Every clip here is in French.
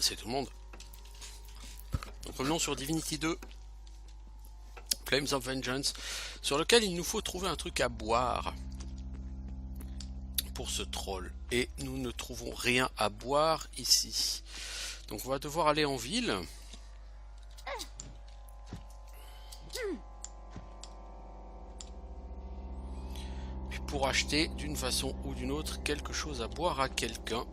C'est tout le monde. Donc revenons sur Divinity 2. Flames of Vengeance, sur lequel il nous faut trouver un truc à boire pour ce troll. Et nous ne trouvons rien à boire ici. Donc on va devoir aller en ville. Puis pour acheter d'une façon ou d'une autre quelque chose à boire à quelqu'un.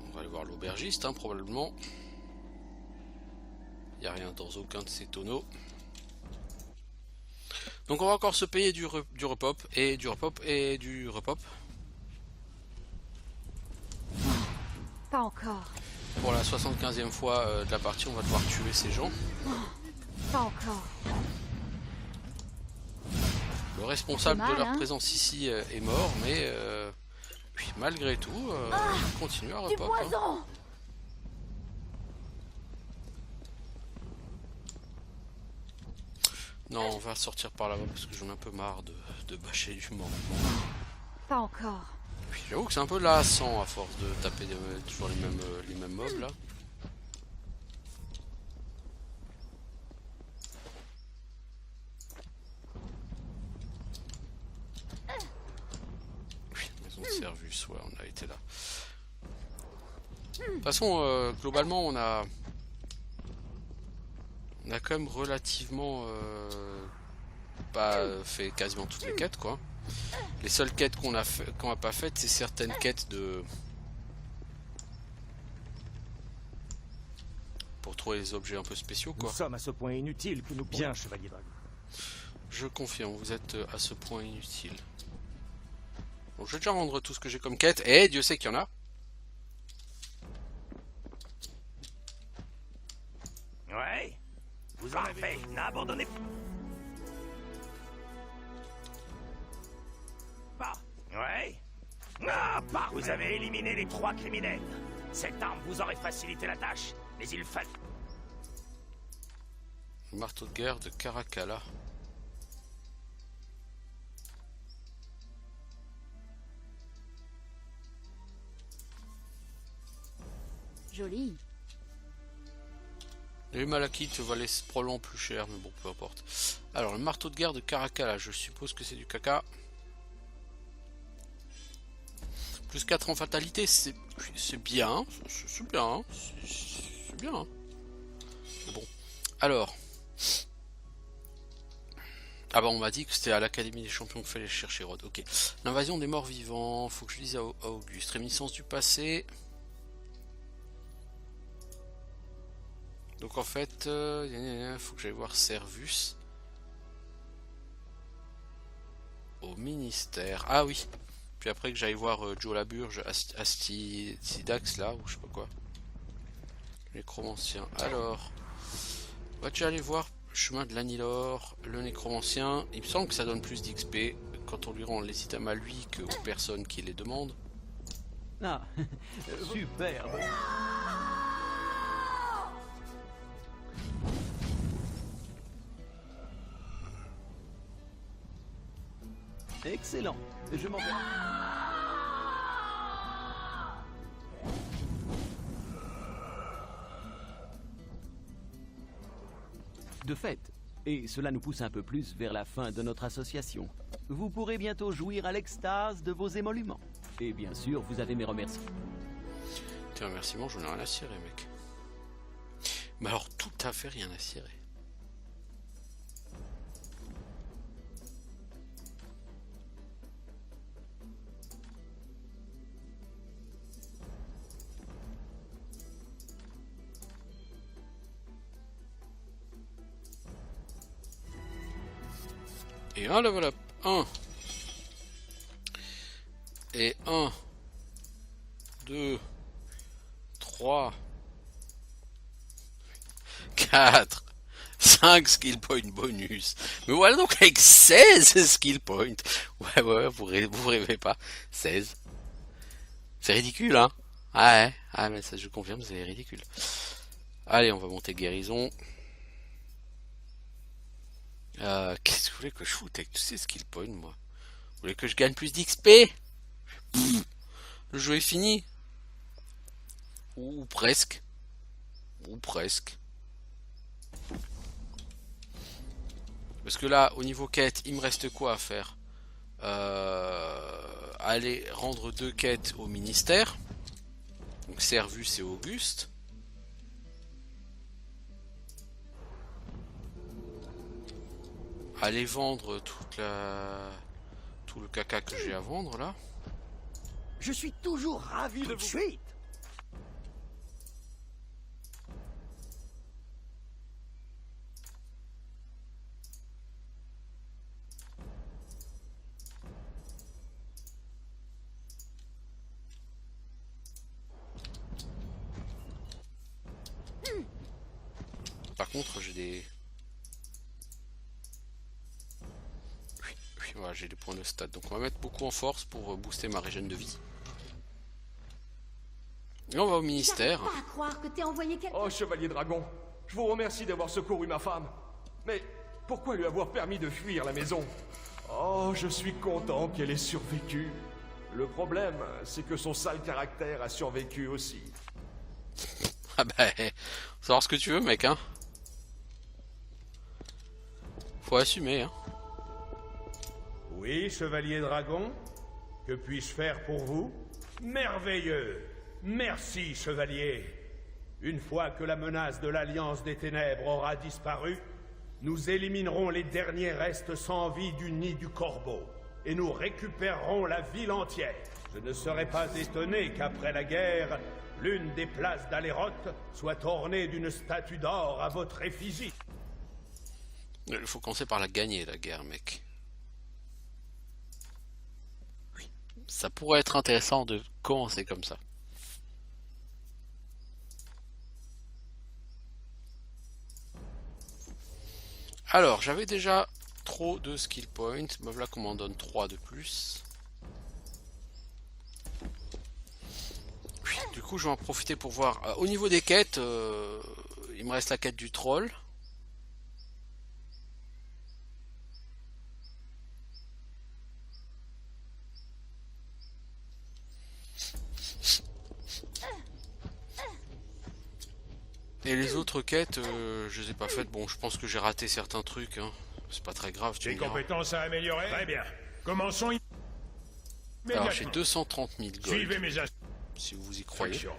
On va aller voir l'aubergiste, hein, probablement. Il n'y a rien dans aucun de ces tonneaux. Donc on va encore se payer du repop et du repop et du repop. Pas encore. Pour la 75e fois de la partie, on va devoir tuer ces gens. Pas encore. Le responsable de leur hein. présence ici est mort, mais puis, malgré tout, on continue à Du repop. poison. Hein. Non, on va sortir par là-bas parce que j'en ai un peu marre de bâcher du moment. Pas encore. Puis j'avoue que c'est un peu lassant à force de taper toujours les mêmes mobs là. Oui, maison de Servus, ouais, on a été là. De toute façon, globalement, on a quand même relativement pas fait quasiment toutes les quêtes, quoi. Les seules quêtes qu'on a pas faites, c'est certaines quêtes de pour trouver les objets un peu spéciaux, quoi. Nous sommes à ce point inutile que nous bien, chevalier dragon. Je confirme, vous êtes à ce point inutile. Bon, je vais déjà rendre tout ce que j'ai comme quête, et Dieu sait qu'il y en a. Ouais. Vous en avez. N'abandonnez pas. Ouais. Ah, pas. Vous avez éliminé les 3 criminels. Cette arme vous aurait facilité la tâche, mais il fallait. Le marteau de guerre de Caracalla. Joli. Les malachites valaient probablement plus cher, mais bon, peu importe. Alors, le marteau de guerre de Caracalla, je suppose que c'est du caca. Plus 4 en fatalité, c'est bien. C'est bien. C'est bien. Bon. Alors. Ah bah on m'a dit que c'était à l'Académie des Champions qu'il fallait chercher Rod. Ok. L'invasion des morts vivants. Faut que je dise à Auguste. Réminiscence du passé. Donc en fait, faut que j'aille voir Servus. Au ministère. Ah oui. Puis après que j'aille voir Joe Laburge, Astidax là, ou je sais pas quoi. Nécromancien. Alors, on va déjà aller voir chemin de l'Anilor, le nécromancien. Il me semble que ça donne plus d'XP quand on lui rend les items à lui que aux personnes qui les demandent. Ah, superbe. Excellent. Je m'en vais. De fait, et cela nous pousse un peu plus vers la fin de notre association. Vous pourrez bientôt jouir à l'extase de vos émoluments. Et bien sûr, vous avez mes remerciements. Tes remerciements, j'en ai rien à cirer, mec. Mais alors, tout à fait rien à cirer. Et un level up. 1. Et 1. 2. 3. 4. 5 skill points bonus. Mais voilà donc avec 16 skill points. Ouais, vous rêvez pas. 16. C'est ridicule, hein. Ah ouais. Ah mais ça je confirme, c'est ridicule. Allez, on va monter guérison. Qu'est-ce que vous voulez que je foute avec tous ces skill points, moi? Vous voulez que je gagne plus d'XP? Le jeu est fini. Ou presque. Ou presque. Parce que là, au niveau quête, il me reste quoi à faire? Aller rendre 2 quêtes au ministère. Donc Servus et Auguste. Aller vendre tout le caca que j'ai à vendre là. Je suis toujours ravi de vous... Suite. Par contre, j'ai des... Oui, voilà, j'ai des points de stat. Donc on va mettre beaucoup en force pour booster ma régène de vie. Et on va au ministère. J'arrive pas à croire que t'aies envoyé quelqu'un. Oh, Chevalier Dragon, je vous remercie d'avoir secouru ma femme. Mais pourquoi lui avoir permis de fuir la maison? Oh, je suis content qu'elle ait survécu. Le problème, c'est que son sale caractère a survécu aussi. Ah bah, faut savoir ce que tu veux, mec, hein. Faut assumer, hein. Oui, Chevalier Dragon? Que puis-je faire pour vous? Merveilleux! Merci, Chevalier! Une fois que la menace de l'Alliance des Ténèbres aura disparu, nous éliminerons les derniers restes sans vie du nid du Corbeau, et nous récupérerons la ville entière. Je ne serais pas étonné qu'après la guerre, l'une des places d'Aléroth soit ornée d'une statue d'or à votre effigie. Il faut commencer par la gagner, la guerre, mec. Ça pourrait être intéressant de commencer comme ça. Alors, j'avais déjà trop de skill points. Me voilà qu'on m'en donne 3 de plus. Du coup, je vais en profiter pour voir. Au niveau des quêtes, il me reste la quête du troll. Et les autres quêtes, je les ai pas faites. Bon, je pense que j'ai raté certains trucs. Hein. C'est pas très grave. Tu Des me diras. compétences à améliorer? Très bien. Commençons Alors, j'ai 230 000 gold. Suivez mes Si vous y croyez. instructions.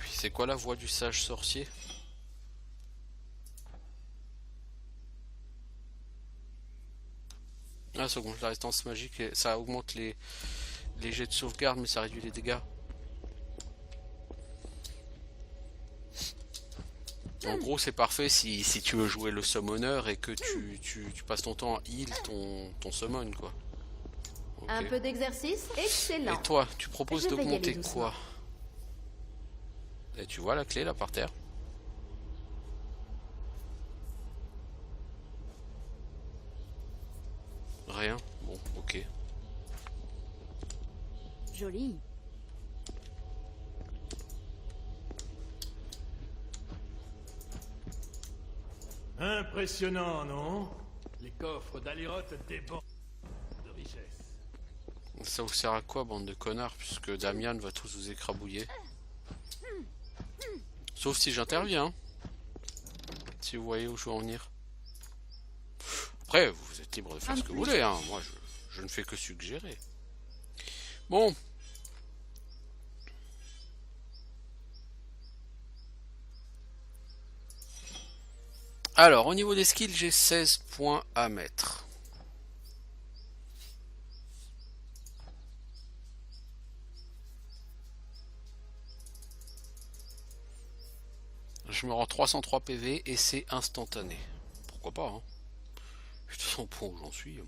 C'est quoi la voix du sage sorcier? Ah, ça augmente la résistance magique, et ça augmente les jets de sauvegarde, mais ça réduit les dégâts. En gros, c'est parfait si tu veux jouer le summoner et que tu passes ton temps à heal ton summon, quoi. Ok. Un peu d'exercice? Excellent. Et toi, tu proposes Je vais y aller d'augmenter doucement. quoi? Et tu vois la clé là par terre? Rien. Bon, ok. Joli. Impressionnant, non? Les coffres d'Aléroth débordent de richesse. Ça vous sert à quoi, bande de connards, puisque Damian va tous vous écrabouiller? Sauf si j'interviens. Si vous voyez où je veux en venir. Après, vous êtes libre de faire ce que vous voulez, hein. Moi, je ne fais que suggérer. Bon. Alors, au niveau des skills, j'ai 16 points à mettre. Je me rends 303 PV et c'est instantané. Pourquoi pas, hein. Je te sens point où j'en suis.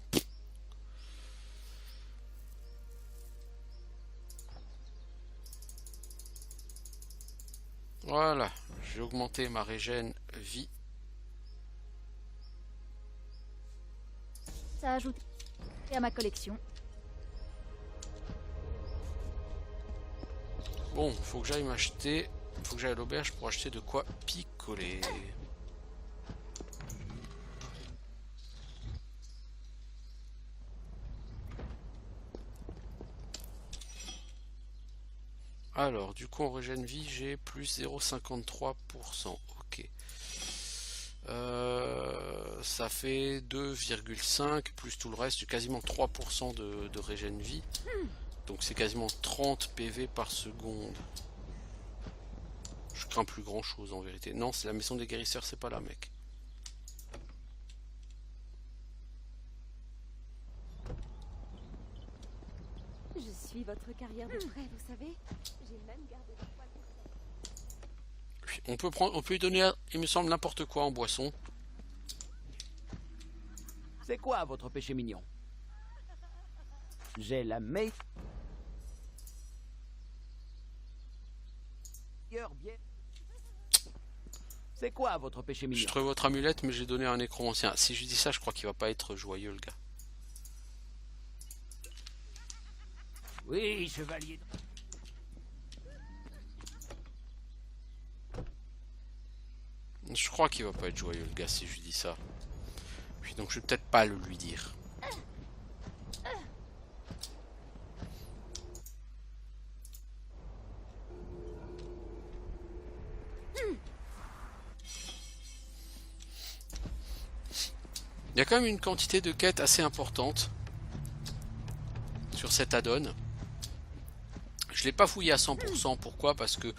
Voilà, j'ai augmenté ma régène vie. Ça ajoute à ma collection. Bon, faut que j'aille m'acheter Faut que j'aille à l'auberge pour acheter de quoi picoler. Alors, du coup, en régène vie, j'ai plus 0,53%. Ok. Ça fait 2,5 plus tout le reste, j'ai quasiment 3% de régène vie. Donc c'est quasiment 30 PV par seconde. Je crains plus grand chose en vérité. Non, c'est la maison des guérisseurs, c'est pas là, mec. Je suis votre carrière de près, vous savez. J'ai même gardé le poil pour ça. On peut lui donner, il me semble, n'importe quoi en boisson. C'est quoi votre péché mignon? J'ai la meilleure bière. C'est quoi votre péché Je mignon? trouve votre amulette, mais j'ai donné un écran ancien. Si je dis ça, je crois qu'il va pas être joyeux, le gars. Oui, chevalier. Je crois qu'il va pas être joyeux, le gars, si je lui dis ça. Puis donc je vais peut-être pas le lui dire. Il y a quand même une quantité de quêtes assez importante sur cet add-on. Je l'ai pas fouillé à 100%, pourquoi? Parce que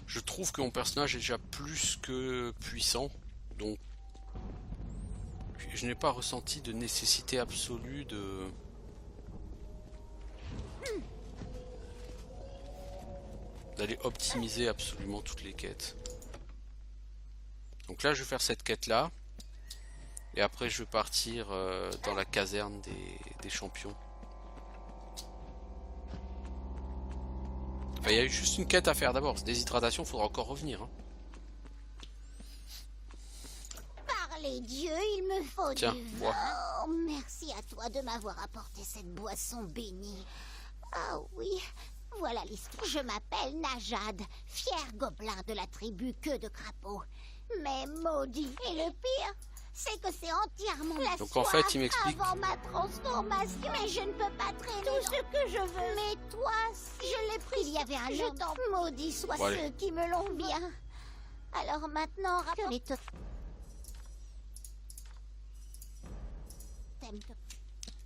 je trouve que mon personnage est déjà plus que puissant, donc je n'ai pas ressenti de nécessité absolue d'aller optimiser absolument toutes les quêtes. Donc là je vais faire cette quête là, et après je vais partir dans la caserne des champions. Enfin, il y a eu juste une quête à faire d'abord, déshydratation, il faudra encore revenir. Hein. Par les dieux, il me faut Tiens, du vin. bois. Oh, merci à toi de m'avoir apporté cette boisson bénie. Ah oui, voilà l'histoire. Je m'appelle Najad, fier gobelin de la tribu Queue de Crapaud. Mais maudit. Et le pire, c'est que c'est entièrement la Donc en fait, il m'explique. avant ma transformation. Mais je ne peux pas traîner tout ce que je veux. Mais toi, si je l'ai pris, il y avait un homme. Maudit soient Bon, allez. ceux qui me l'ont bien. Alors maintenant, rappelle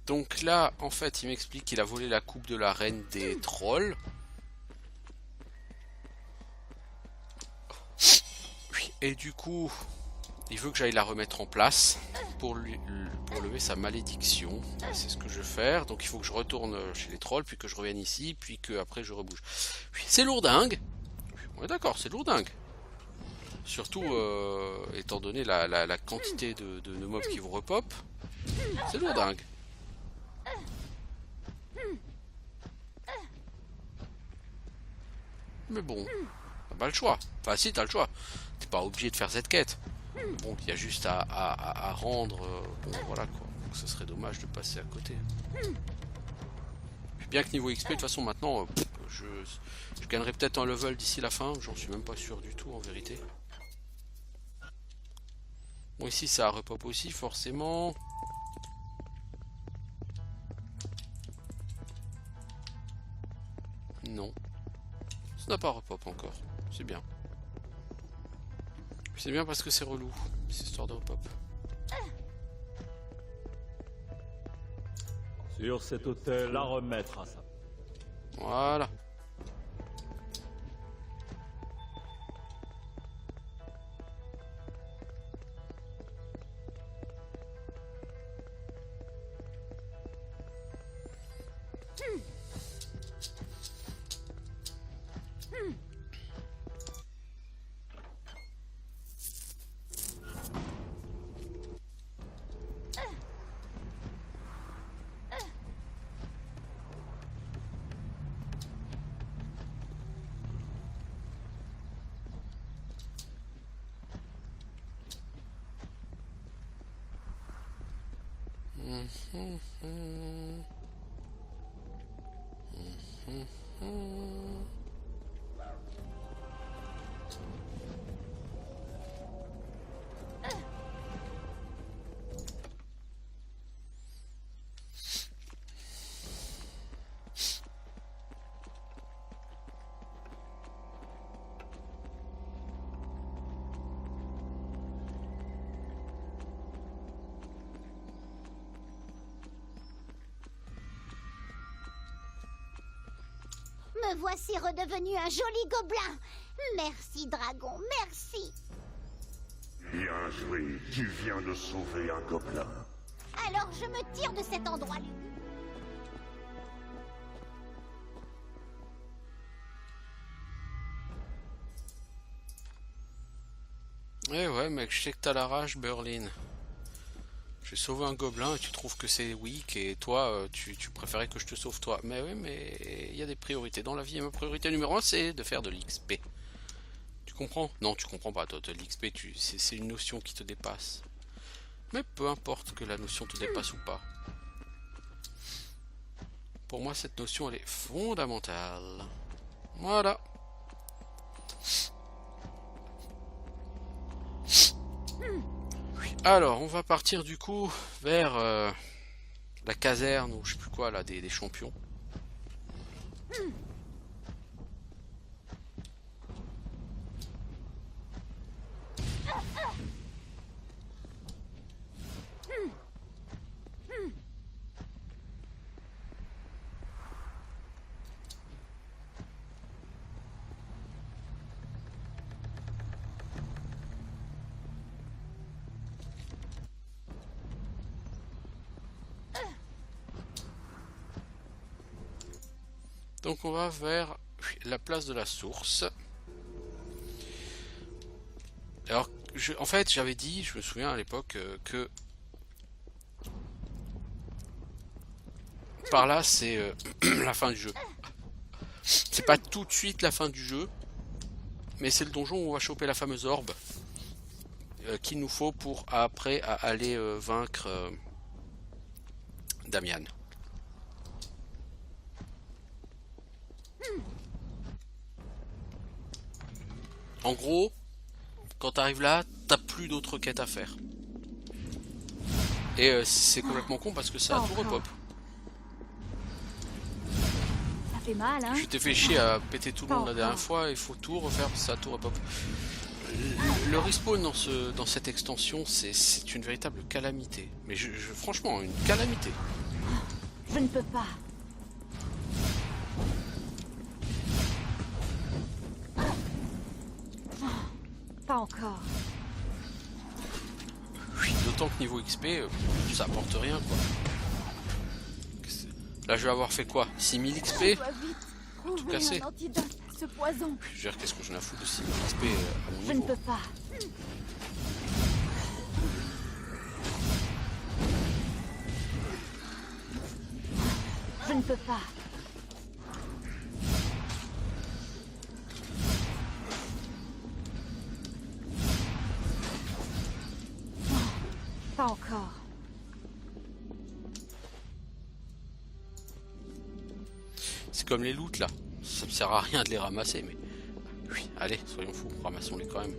Donc là, en fait, il m'explique qu'il a volé la coupe de la reine des trolls. Et du coup, il veut que j'aille la remettre en place pour lever sa malédiction. C'est ce que je vais faire. Donc il faut que je retourne chez les trolls, puis que je revienne ici, puis que après je rebouge. C'est lourdingue. On est d'accord, c'est lourdingue. Surtout étant donné la quantité de mobs qui vous repop. C'est lourdingue. Mais bon, t'as pas le choix. Enfin si, t'as le choix. T'es pas obligé de faire cette quête. Bon, il y a juste à rendre. Bon, voilà quoi. Donc, ce serait dommage de passer à côté. Puis bien que niveau XP, de toute façon, maintenant, je gagnerai peut-être un level d'ici la fin. J'en suis même pas sûr du tout en vérité. Bon, ici ça repop aussi, forcément. Non. Ça n'a pas repop encore. C'est bien. C'est bien parce que c'est relou, cette histoire de repop. Sur cet hôtel, la remettre à sa... Voilà. Me voici redevenu un joli gobelin. Merci, dragon, merci. Bien joué, tu viens de sauver un gobelin. Alors je me tire de cet endroit. Eh ouais, mec, je sais que t'as la rage, Berlin. J'ai sauvé un gobelin et tu trouves que c'est weak et toi, tu préférais que je te sauve toi. Mais oui, mais il y a des priorités dans la vie et ma priorité numéro 1, c'est de faire de l'XP. Tu comprends? Non, tu comprends pas, toi, de l'XP, c'est une notion qui te dépasse. Mais peu importe que la notion te dépasse ou pas. Pour moi, cette notion, elle est fondamentale. Voilà. Alors, on va partir du coup vers la caserne ou je sais plus quoi là, des champions. Donc on va vers la place de la source. Alors, en fait, j'avais dit, je me souviens à l'époque, que par là, c'est la fin du jeu. C'est pas tout de suite la fin du jeu, mais c'est le donjon où on va choper la fameuse orbe qu'il nous faut pour après aller vaincre Damian. En gros, quand t'arrives là, t'as plus d'autres quêtes à faire. Et c'est complètement con parce que ça a tout repop. Ça fait mal, hein? Je t'ai fait chier à péter tout le monde la dernière fois, il faut tout refaire, ça a tout repop. Le respawn dans cette extension, c'est une véritable calamité. Mais franchement, une calamité. Je ne peux pas. Pas encore. D'autant que niveau XP, ça apporte rien quoi. Là je vais avoir fait quoi? 6000 XP? Tout cassé. Ce poison. Je veux dire, qu'est-ce que j'en ai à foutre de 6000 XP à mon niveau? Je ne peux pas. Je ne peux pas. Pas encore. C'est comme les loots là. Ça me sert à rien de les ramasser, mais... Oui, allez, soyons fous, ramassons-les quand même.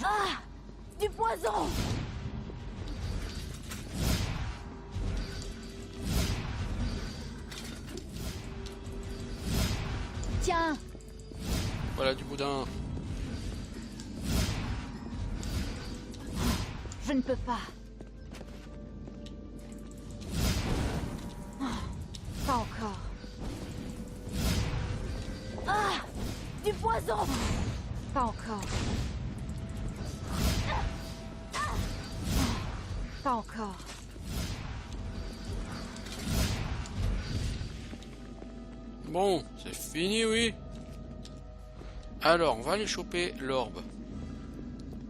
Ah! Du poison! Tiens! Voilà du boudin. Je ne peux pas. Pas encore. Ah! Du poison! Pas encore. Pas encore. Bon, c'est fini, oui. Alors, on va aller choper l'orbe.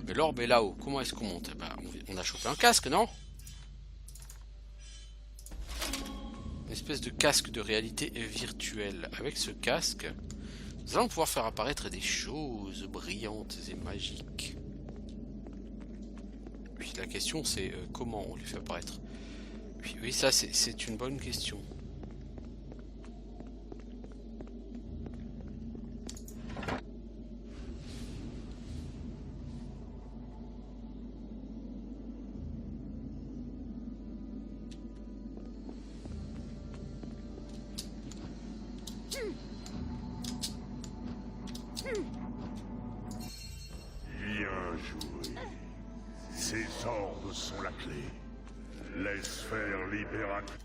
Mais l'orbe est là-haut. Comment est-ce qu'on monte? Ben, on a chopé un casque, non? Une espèce de casque de réalité virtuelle. Avec ce casque, nous allons pouvoir faire apparaître des choses brillantes et magiques. Puis la question c'est comment on les fait apparaître. Oui, ça c'est une bonne question. Bien joué. Ces orbes sont la clé. Laisse faire libérateur.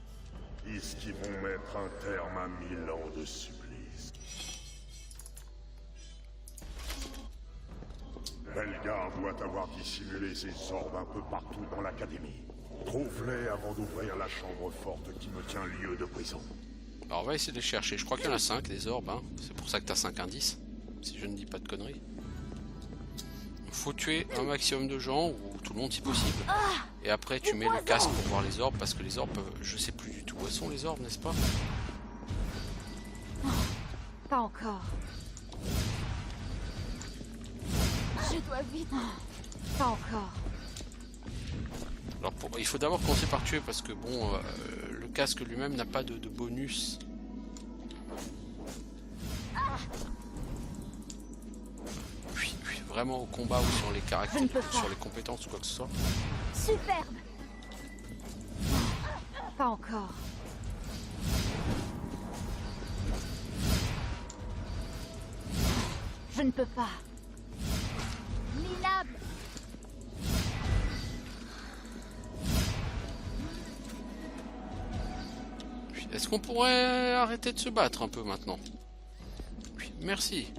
Sacrifices qui vont mettre un terme à 1000 ans de supplice. Belgar doit avoir dissimulé ses orbes un peu partout dans l'académie. Trouve-les avant d'ouvrir la chambre forte qui me tient lieu de prison. Alors on va essayer de les chercher. Je crois qu'il y en a 5 des orbes. Hein. C'est pour ça que t'as 5 indices. Si je ne dis pas de conneries. Faut tuer un maximum de gens, ou tout le monde si possible. Et après tu mets le casque pour voir les orbes, parce que les orbes peuvent... Je sais plus du tout où sont les orbes, n'est-ce pas? Pas encore. Je dois vite. Pas encore. Alors il faut d'abord commencer par tuer, parce que bon, le casque lui-même n'a pas de bonus. Vraiment au combat ou sur les caractères, sur les compétences ou quoi que ce soit. Superbe. Pas encore. Je ne peux pas. Minable. Est-ce qu'on pourrait arrêter de se battre un peu maintenant? Oui, merci.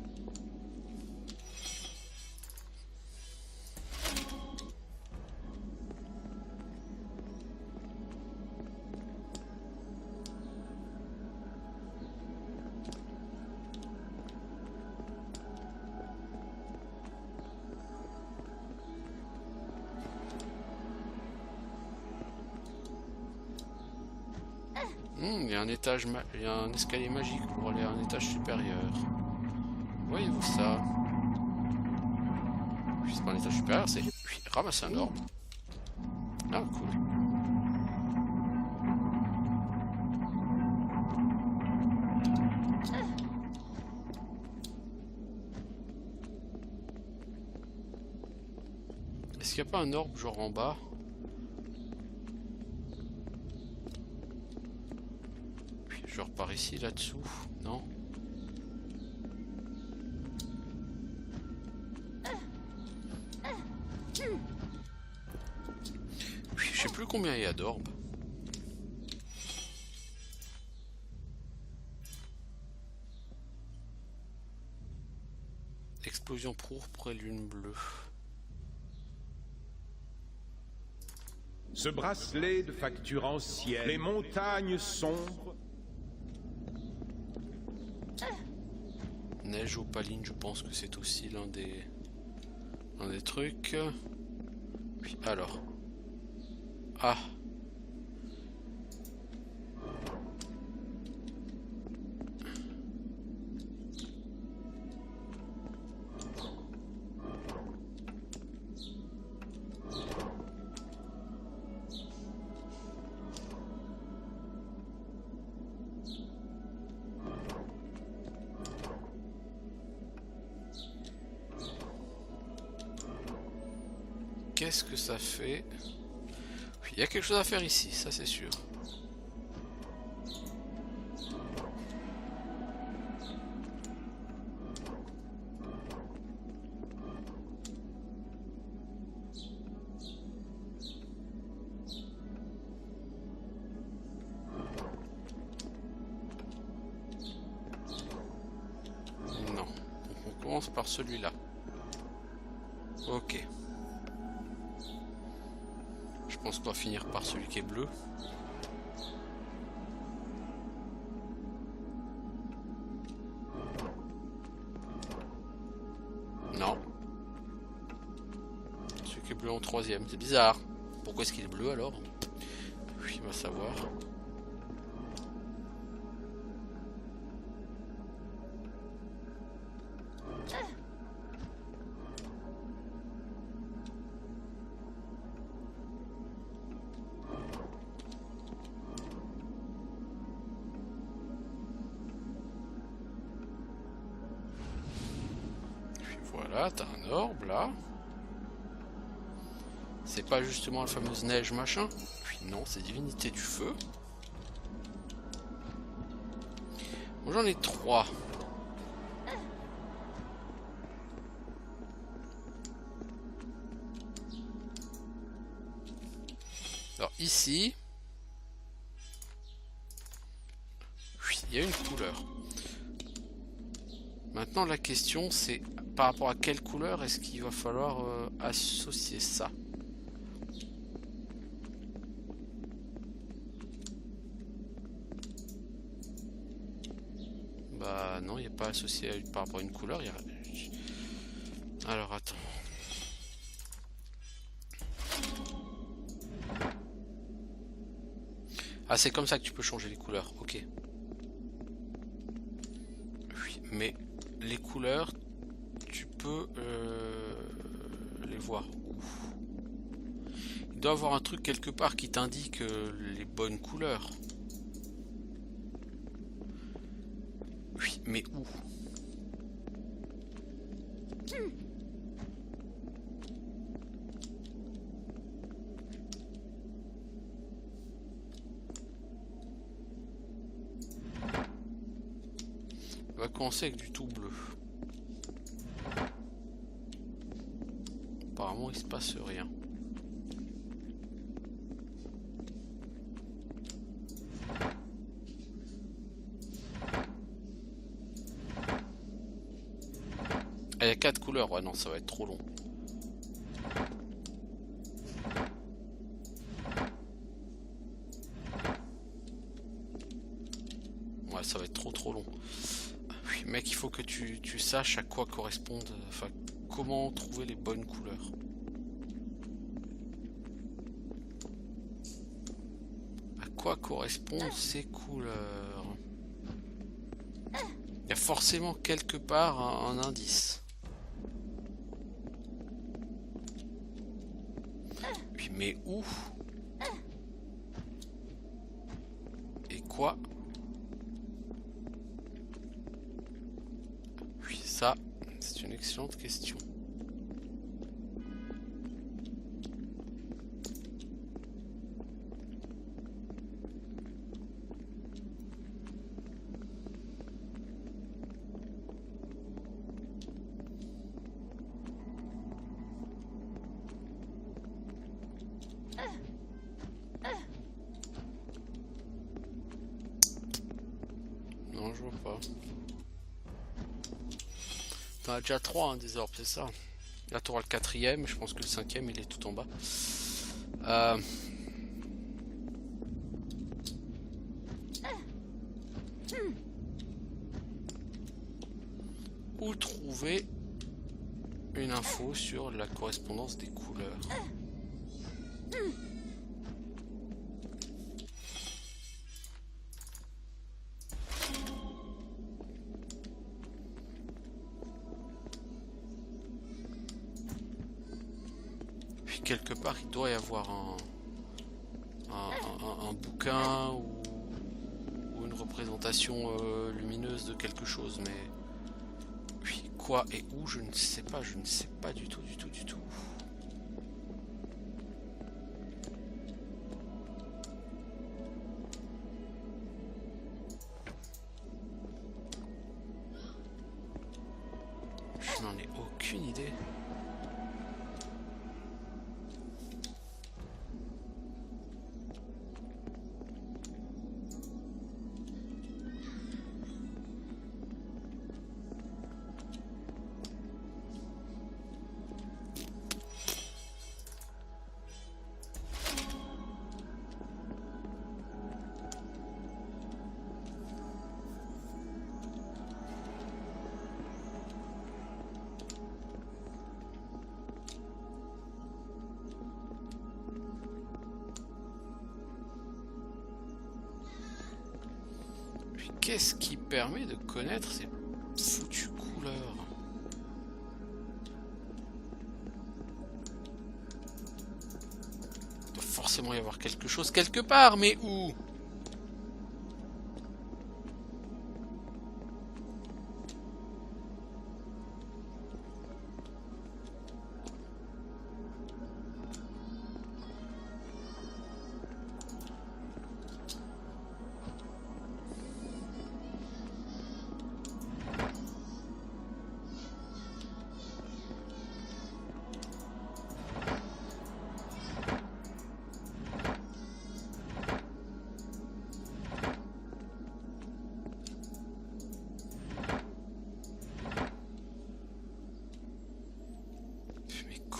Il y a un étage, il y a un escalier magique pour aller à un étage supérieur. Voyez-vous ça? C'est pas un étage supérieur, c'est ramasser un orbe. Ah, cool. Est-ce qu'il n'y a pas un orbe genre en bas? Je repars ici, là-dessous, non? Je sais plus combien il y a d'orbes. Explosion pourpre et lune bleue. Ce bracelet de facture ancienne, les montagnes sombres. Neige opaline, je pense que c'est aussi l'un des trucs. Puis alors. Ah. Qu'est-ce que ça fait? Il y a quelque chose à faire ici, ça c'est sûr. Non. Donc on commence par celui-là. Ok. Je pense qu'on va finir par celui qui est bleu. Non. Celui qui est bleu en troisième. C'est bizarre. Pourquoi est-ce qu'il est bleu alors? Oui, on va savoir. Voilà, t'as un orbe là. C'est pas justement la fameuse neige machin? Puis non, c'est divinité du feu. Bon, j'en ai 3. Alors ici, il y a une couleur. Maintenant la question c'est par rapport à quelle couleur est-ce qu'il va falloir associer ça. Bah non, il n'y a pas associé par rapport à une couleur. Alors attends. Ah, c'est comme ça que tu peux changer les couleurs, ok. Oui, mais les couleurs, tu peux les voir où? Il doit y avoir un truc quelque part qui t'indique les bonnes couleurs. Oui, mais où? On va commencer avec du tout bleu. Apparemment il se passe rien. Il y a 4 couleurs, ouais non ça va être trop long. Ouais ça va être trop long. Oui mec, il faut que tu saches à quoi correspondent, enfin comment trouver les bonnes couleurs. À quoi correspondent ces couleurs? Il y a forcément quelque part un indice. Oui mais où? Et quoi? Oui, ça, c'est une excellente question. Non, je vois pas. T'en as déjà 3 hein, des orbes, c'est ça. Là tu auras le 4ème, je pense que le 5ème il est tout en bas. Où trouver une info sur la correspondance des couleurs? Quelque part il doit y avoir un bouquin ou une représentation lumineuse de quelque chose, mais oui, quoi et où je ne sais pas du tout. Je n'en ai aucune idée. Qu'est-ce qui permet de connaître ces foutues couleurs? Il doit forcément y avoir quelque chose quelque part, mais où?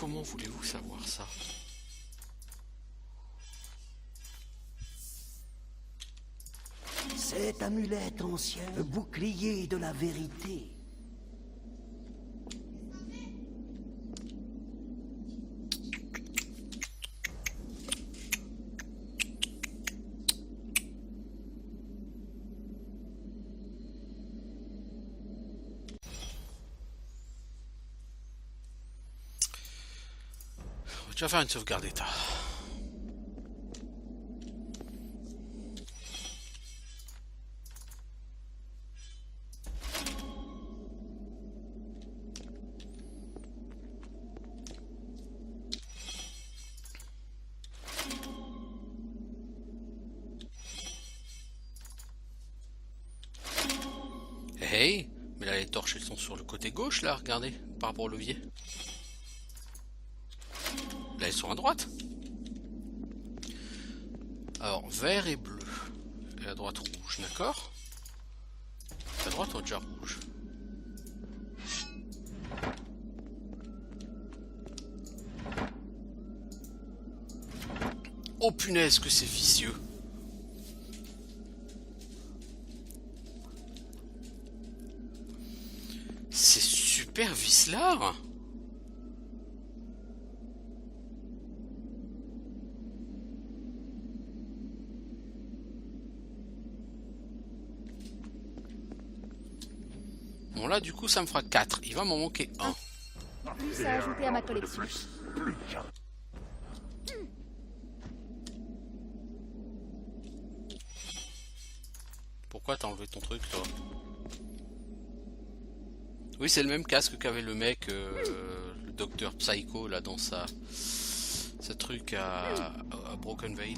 comment voulez-vous savoir ça? Cette amulette ancienne, le bouclier de la vérité. Tu vas faire une sauvegarde d'état. Hey, mais là les torches elles sont sur le côté gauche là, regardez, par rapport au levier. Là, elles sont à droite. Alors, vert et bleu. Et à droite, rouge, d'accord? À droite, on est déjà rouge. Oh punaise, que c'est vicieux. C'est super vicelard. Bon là du coup ça me fera 4, il va m'en manquer 1. Plus à ajouter à ma collection. Pourquoi t'as enlevé ton truc toi? Oui c'est le même casque qu'avait le mec, le docteur Psycho là dans ce truc à Broken Veil.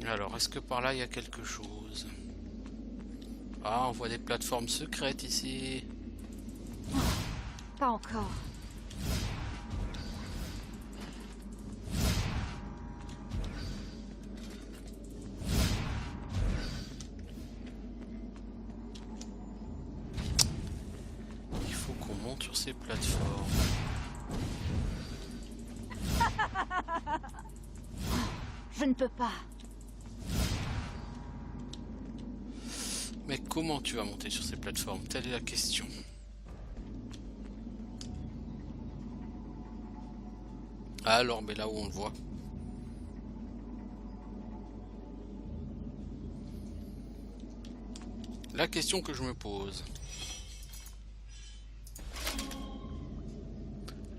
Alors, est-ce que par là il y a quelque chose? Ah, on voit des plateformes secrètes ici. Pas encore. Il faut qu'on monte sur ces plateformes. Je ne peux pas. Mais comment tu vas monter sur ces plateformes? Telle est la question. Alors, mais là où on le voit. La question que je me pose.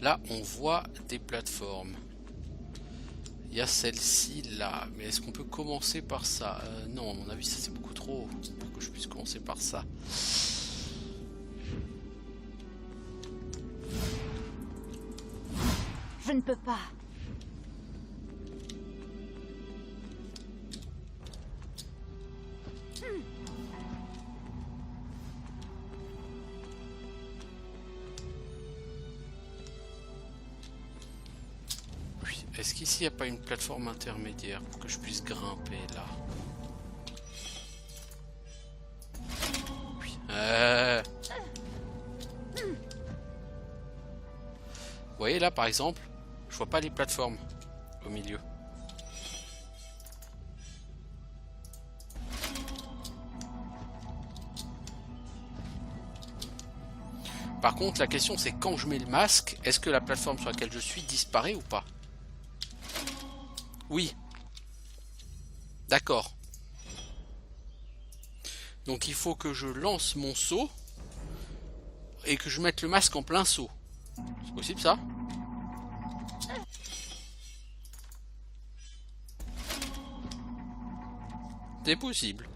Là, on voit des plateformes. Il y a celle-ci là, mais est-ce qu'on peut commencer par ça? Non, à mon avis, ça c'est beaucoup trop pour que je puisse commencer par ça. Je ne peux pas. Est-ce qu'ici il n'y a pas une plateforme intermédiaire pour que je puisse grimper là? Oui. Vous voyez là par exemple, je vois pas les plateformes au milieu. Par contre la question c'est quand je mets le masque, est-ce que la plateforme sur laquelle je suis disparaît ou pas? Oui. D'accord. Donc il faut que je lance mon saut et que je mette le masque en plein saut. C'est possible ça? C'est possible.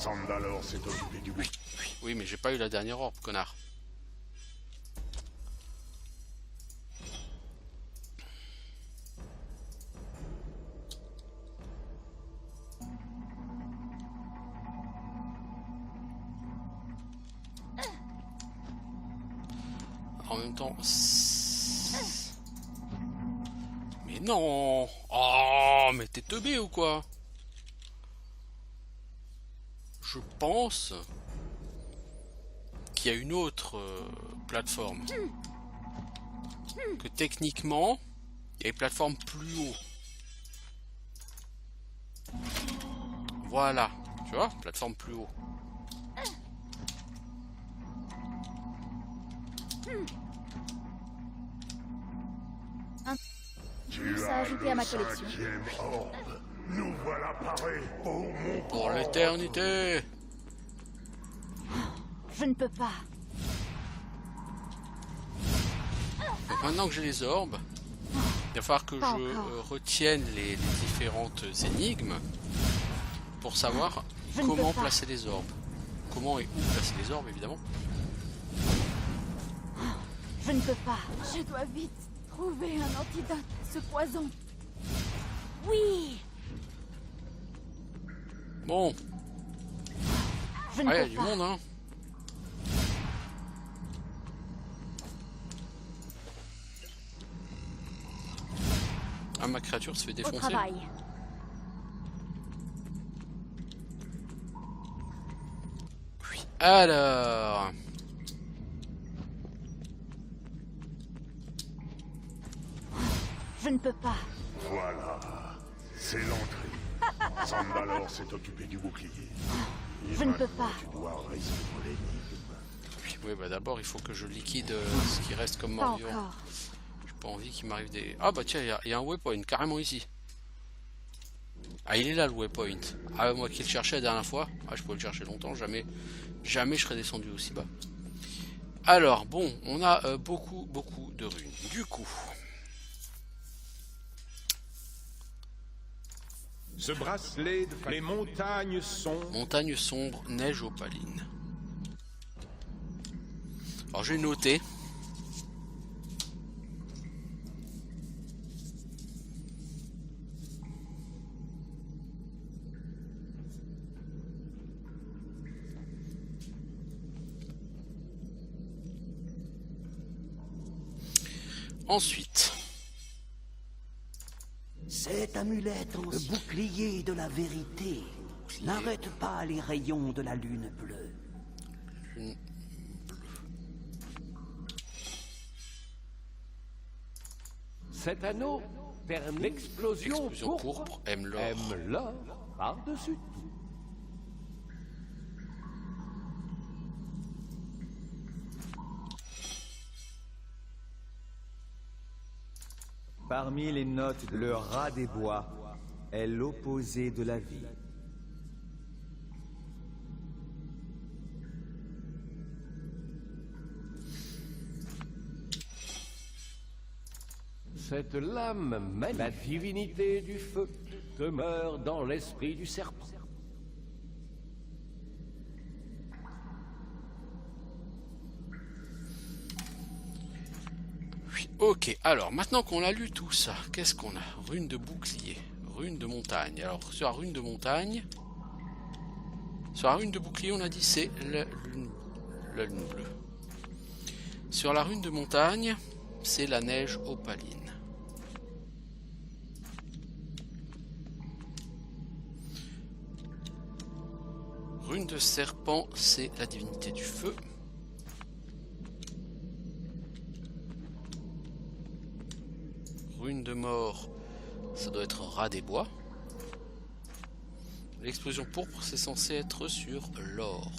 Sandalor s'est occupé du bouclier. Oui, mais j'ai pas eu la dernière orbe, connard. En même temps... Mais non! Oh, mais t'es teubé ou quoi? Je pense qu'il y a une autre plateforme. Que techniquement, il y a une plateforme plus haut. Voilà, tu vois, plateforme plus haut. Tu ça as ajouté à ma le collection. 5e orbe. Nous voilà parés pour mon Pour l'éternité. Je ne peux pas. Donc maintenant que j'ai les orbes, il va falloir que je retienne les différentes énigmes pour savoir comment placer les orbes. Comment et où placer les orbes, évidemment. Je ne peux pas. Je dois vite trouver un antidote à ce poison. Oui. Bon. Je ne Ah, il y a peux du pas. monde, hein. Ah, ma créature se fait Au défoncer. travail. Oui. Alors... Je ne peux pas. Voilà, c'est l'entrée. Sandalor s'est occupé du bouclier. Et Je ne peux maintenant, pas. Tu dois résoudre l'énigme. Oui, bah d'abord, il faut que je liquide ce qui reste comme Pas mort-vivant. encore. J'ai pas envie qu'il m'arrive des... Ah bah tiens, il y a un waypoint, carrément ici. Ah, il est là, le waypoint. Ah, moi qui le cherchais la dernière fois. Ah, je pouvais le chercher longtemps, jamais je serais descendu aussi bas. Alors, bon, on a beaucoup de runes. Du coup... Ce bracelet de les montagnes sont... Montagne sombre, neige opaline. Alors j'ai noté. Ensuite. Cette amulette, le bouclier de la vérité, n'arrête pas les rayons de la lune bleue. Cet anneau permet l'explosion pourpre, aime l'or. Aime l'or par-dessus tout. Parmi les notes, le rat des bois est l'opposé de la vie. Cette lame, la divinité du feu, demeure dans l'esprit du serpent. Ok, alors maintenant qu'on a lu tout ça, qu'est-ce qu'on a? Rune de bouclier, rune de montagne. Alors sur la rune de montagne, sur la rune de bouclier on a dit c'est la lune bleue. Sur la rune de montagne, c'est la neige opaline. Rune de serpent, c'est la divinité du feu. Rune de mort, ça doit être rat des bois. L'explosion pourpre, c'est censé être sur l'or.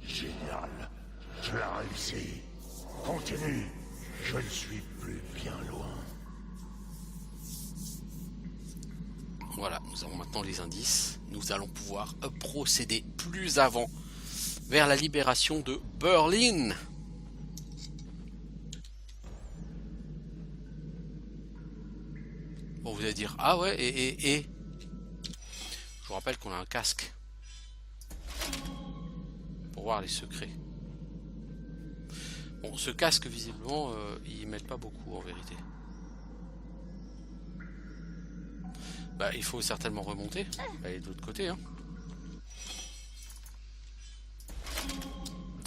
Génial. Tu as réussi. Continue. Je ne suis plus bien loin. Voilà, nous avons maintenant les indices. Nous allons pouvoir procéder plus avant vers la libération de Berlin. Bon, vous allez dire, ah ouais, et... Je vous rappelle qu'on a un casque. Pour voir les secrets. Bon, ce casque, visiblement, ils mettent pas beaucoup en vérité. Bah, il faut certainement remonter. Aller de l'autre côté, hein.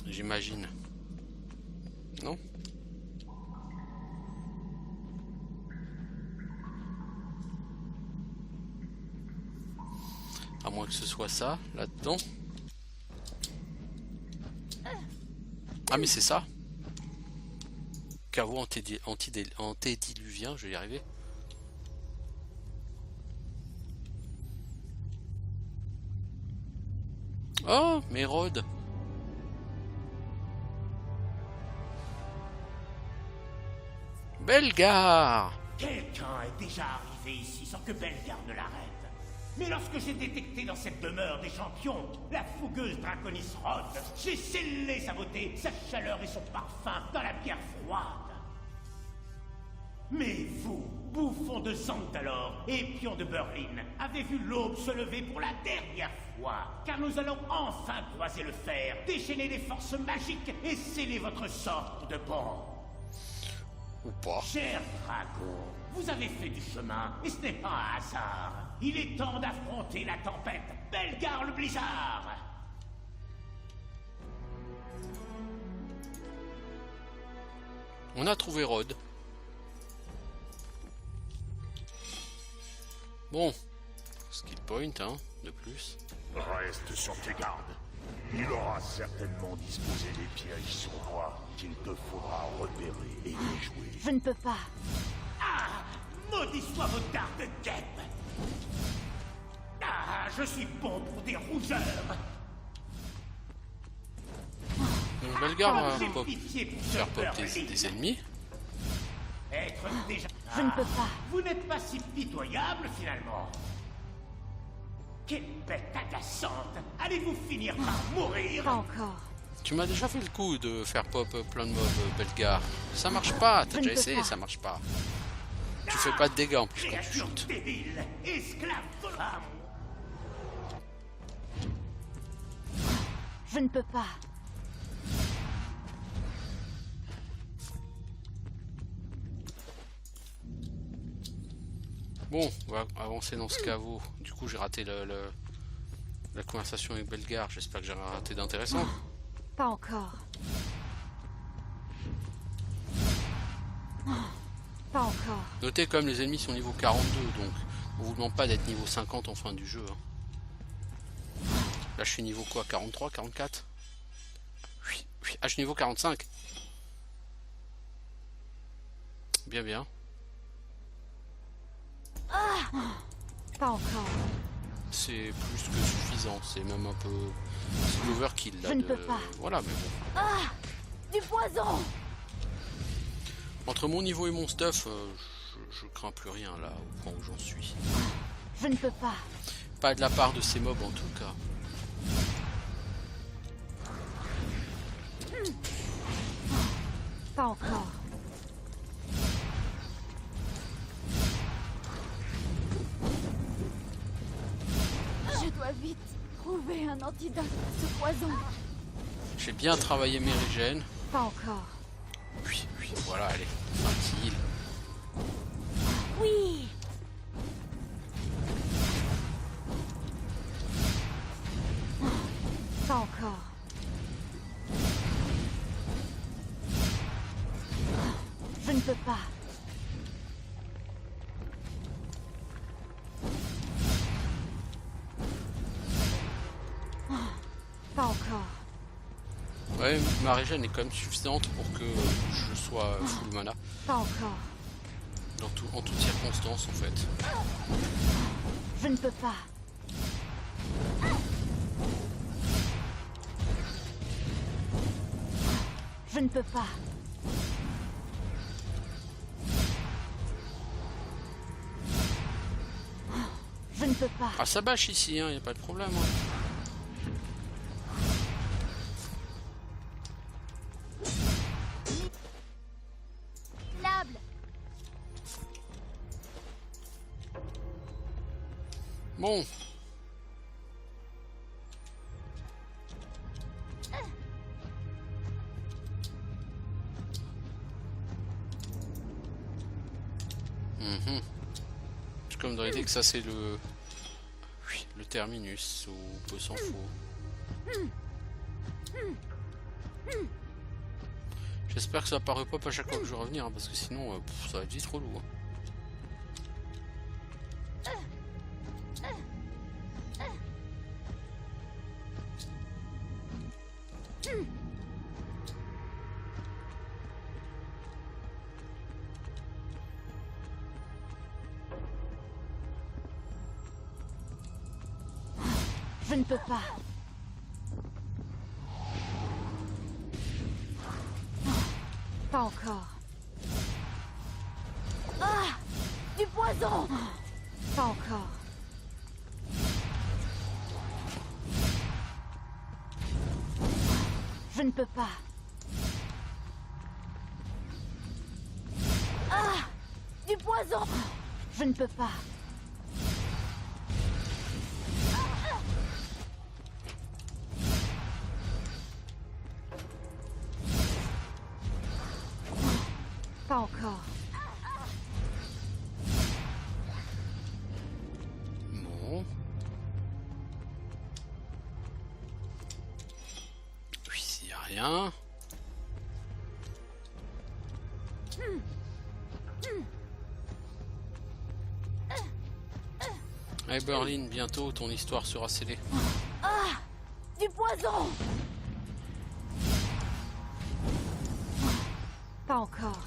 J'imagine. Non? À moins que ce soit ça, là-dedans. Ah mais c'est ça. Caveau antédiluvien, je vais y arriver. Oh, Mérode. Bellegarde. Quelqu'un est déjà arrivé ici sans que Bellegarde ne l'arrête. Mais lorsque j'ai détecté dans cette demeure des champions la fougueuse Draconis Rod, j'ai scellé sa beauté, sa chaleur et son parfum dans la pierre froide. Mais vous, bouffons de Zantalor et pions de Berlin, avez vu l'aube se lever pour la dernière fois, car nous allons enfin croiser le fer, déchaîner les forces magiques et sceller votre sort pour de bon. Ou pas. Cher dragon, vous avez fait du chemin, et ce n'est pas un hasard. Il est temps d'affronter la tempête. Bellegarde le blizzard. On a trouvé Rod. Bon. Skill point, hein, de plus. Reste sur tes gardes. Il aura certainement disposé des pièges sur moi qu'il te faudra repérer et déjouer. Je ne peux pas. Ah, maudit soit votre garde guêpe. Ah, je suis bon pour des rougeurs. Donc Bellegarde va faire pop des ennemis. Être déjà... Je ne peux pas. Vous n'êtes pas si pitoyable finalement. Quelle bête agaçante. Allez-vous finir par mourir? Pas encore. Tu m'as déjà fait le coup de faire pop plein de mobs, Bellegarde. Ça marche pas, t'as déjà essayé, ça marche pas. Tu fais pas de dégâts en plus quand tu shootes. Débile, esclave de l'âme. Je ne peux pas. Bon, on va avancer dans ce caveau. Du coup, j'ai raté la conversation avec Bellegarde. J'espère que j'ai rien raté d'intéressant. Pas encore. Pas encore. Notez comme les ennemis sont niveau 42, donc on vous demande pas d'être niveau 50 en fin du jeu. Hein. Là, je suis niveau quoi? 43, 44? Oui, oui. Ah, je suis niveau 45. Bien, bien. Pas encore. C'est plus que suffisant, c'est même un peu... C'est l'overkill là. Je ne peux pas. Voilà, mais bon. Ah, du poison. Entre mon niveau et mon stuff, je crains plus rien là, au point où j'en suis. Je ne peux pas. Pas de la part de ces mobs en tout cas. Pas encore. Je dois vite trouver un antidote à ce poison. J'ai bien travaillé mes régènes. Pas encore. Oui, oui, voilà, allez, tranquille. Oui. Pas encore. Je ne peux pas. Pas encore. Ouais, ma régène est quand même suffisante pour que je sois full mana. Pas encore. En toutes circonstances en fait. Je ne peux pas. Je ne peux pas. Je ne peux pas. Ah, ça bâche ici, hein, y a pas de problème. Hein. Bon, persuadé que ça c'est le terminus, ou peu s'en faut. J'espère que ça apparaît pas à chaque fois que je vais revenir, hein, parce que sinon ça va être vite trop lourd. Je ne peux pas. Pas encore. Ah! Du poison! Pas encore. Je ne peux pas. Ah! Du poison! Je ne peux pas. Pas encore. Bon. Oui, s'il n'y a rien. Allez Berlin, bientôt ton histoire sera scellée. Ah! Du poison! Pas encore.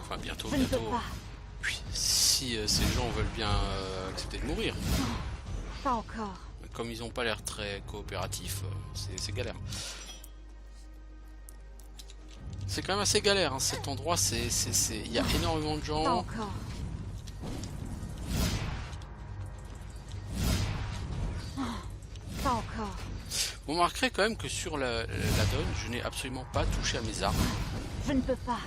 Enfin bientôt, Je ne peux bientôt. pas. Oui, si ces gens veulent bien accepter de mourir. Pas encore. Comme ils n'ont pas l'air très coopératifs, c'est galère. C'est quand même assez galère, hein. Cet endroit, il y a énormément de Pas gens. encore. Pas encore. Vous remarquerez quand même que sur la donne, je n'ai absolument pas touché à mes armes. Je ne peux pas.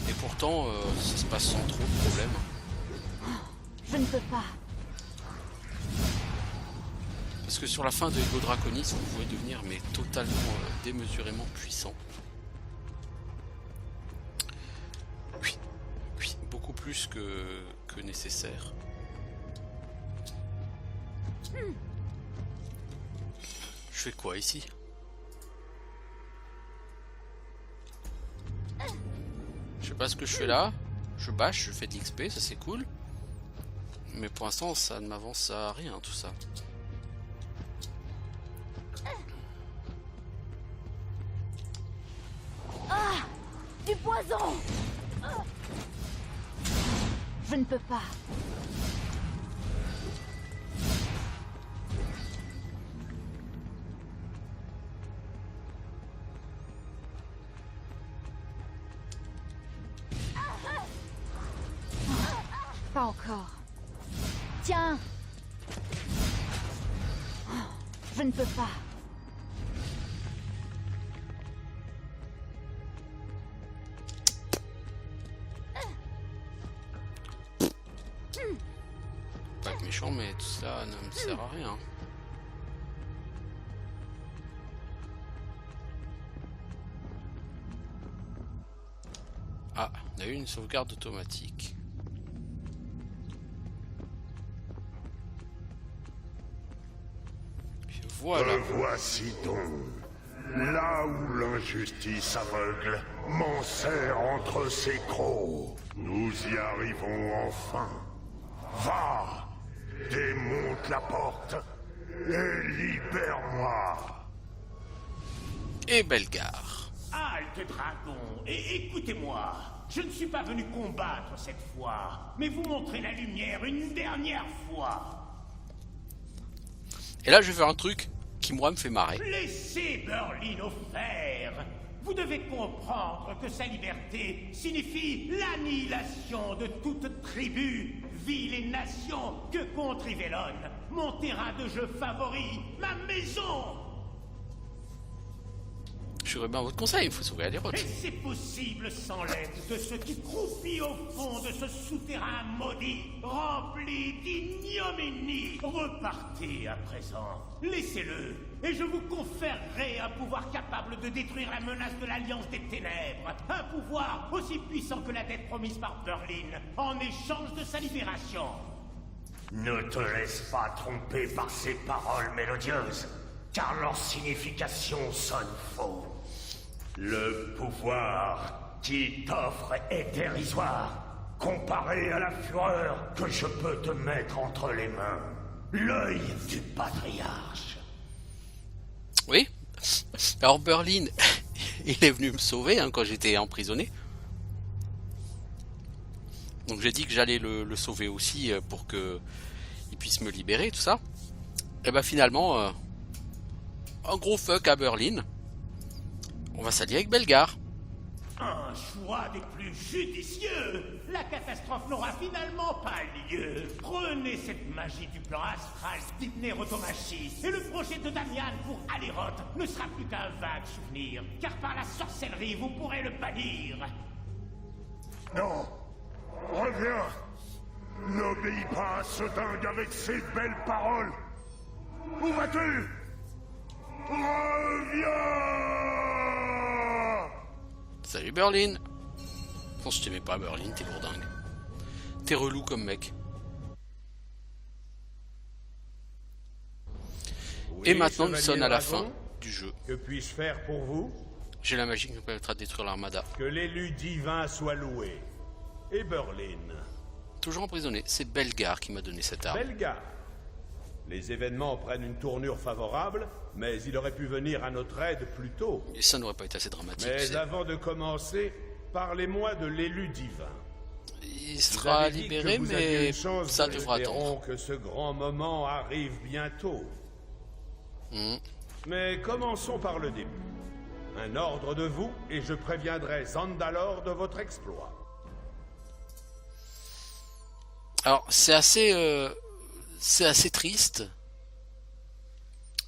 Et pourtant, ça se passe sans trop de problèmes. Je ne peux pas. Parce que sur la fin de Ego Draconis, vous pouvez devenir mais totalement démesurément puissant. Oui, oui, beaucoup plus que nécessaire. Je fais quoi ici? Je sais pas ce que je fais là. Je bâche, je fais de l'XP, ça c'est cool. Mais pour l'instant, ça ne m'avance à rien tout ça. Ah! Du poison! Je ne peux pas. Pas encore. Tiens! Je ne peux pas. Pas être méchant, mais tout ça ne me sert à rien. Ah, on a eu une sauvegarde automatique. Puis voilà. Me voici donc. Là où l'injustice aveugle m'enserre entre ses crocs. Nous y arrivons enfin. Va! Démonte la porte et libère-moi! Et Bellegarde. Halte dragon, et écoutez-moi. Je ne suis pas venu combattre cette fois, mais vous montrer la lumière une dernière fois. Et là, je vais faire un truc qui, moi, me fait marrer. Laissez Berlin au fer. Vous devez comprendre que sa liberté signifie l'annihilation de toute tribu, ville et nation que compte Rivellon, mon terrain de jeu favori, ma maison. Je suis bien à votre conseil, il faut sauver Alyroth. Et c'est possible sans l'aide de ce qui croupit au fond de ce souterrain maudit, rempli d'ignominie. Repartez à présent, laissez-le, et je vous conférerai un pouvoir capable de détruire la menace de l'Alliance des Ténèbres. Un pouvoir aussi puissant que la dette promise par Berlin, en échange de sa libération. Ne te laisse pas tromper par ces paroles mélodieuses, car leur signification sonne faux. Le pouvoir qui t'offre est dérisoire, comparé à la fureur que je peux te mettre entre les mains. L'œil du patriarche. Oui. Alors Berlin, il est venu me sauver hein, quand j'étais emprisonné. Donc j'ai dit que j'allais le sauver aussi pour que il puisse me libérer, tout ça. Et bah finalement, un gros fuck à Berlin. On va s'allier avec Bellegarde. Un choix des plus judicieux. La catastrophe n'aura finalement pas lieu. Prenez cette magie du plan astral d'Ibn Rotomachi, et le projet de Damian pour Alyroth ne sera plus qu'un vague souvenir, car par la sorcellerie vous pourrez le bannir. Non. Reviens. N'obéis pas à ce dingue avec ses belles paroles. Où vas-tu? Reviens. Salut Berlin. Bon, je t'aimais pas Berlin, t'es lourdingue. T'es relou comme mec. Oui, et maintenant nous Chevalier sommes à la Dragon, fin du jeu. Que puis-je faire pour vous? J'ai la magie qui me permettra de détruire l'armada. Que l'élu divin soit loué. Et Berlin. Toujours emprisonné, c'est Bellegarde qui m'a donné cette arme. Bellegarde. Les événements prennent une tournure favorable, mais il aurait pu venir à notre aide plus tôt. Et ça n'aurait pas été assez dramatique. Mais avant de commencer, parlez-moi de l'élu divin. Il sera libéré, mais ça devra attendre. Que ce grand moment arrive bientôt. Mais commençons par le début. Un ordre de vous, et je préviendrai Zandalor de votre exploit. Alors, c'est assez triste.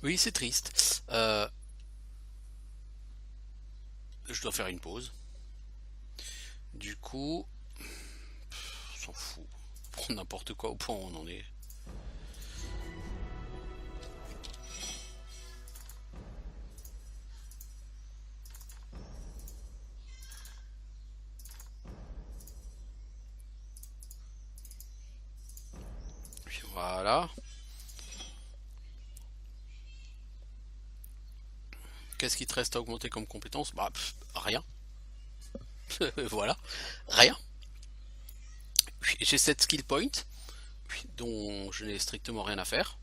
Oui, c'est triste. Je dois faire une pause. Du coup, on s'en fout. Pour n'importe quoi au point où on en est. Voilà. Qu'est-ce qui te reste à augmenter comme compétence? Bah, rien. Voilà, rien. J'ai 7 skill points, dont je n'ai strictement rien à faire.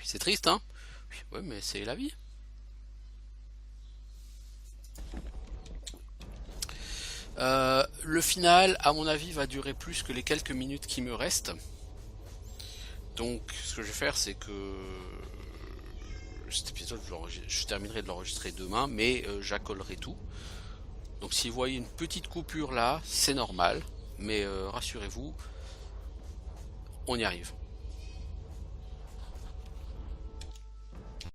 C'est triste, hein? Ouais, mais c'est la vie. Le final, à mon avis, va durer plus que les quelques minutes qui me restent. Donc, ce que je vais faire, c'est que cet épisode, je terminerai de l'enregistrer demain, mais j'accolerai tout. Donc, si vous voyez une petite coupure là, c'est normal, mais rassurez-vous, on y arrive.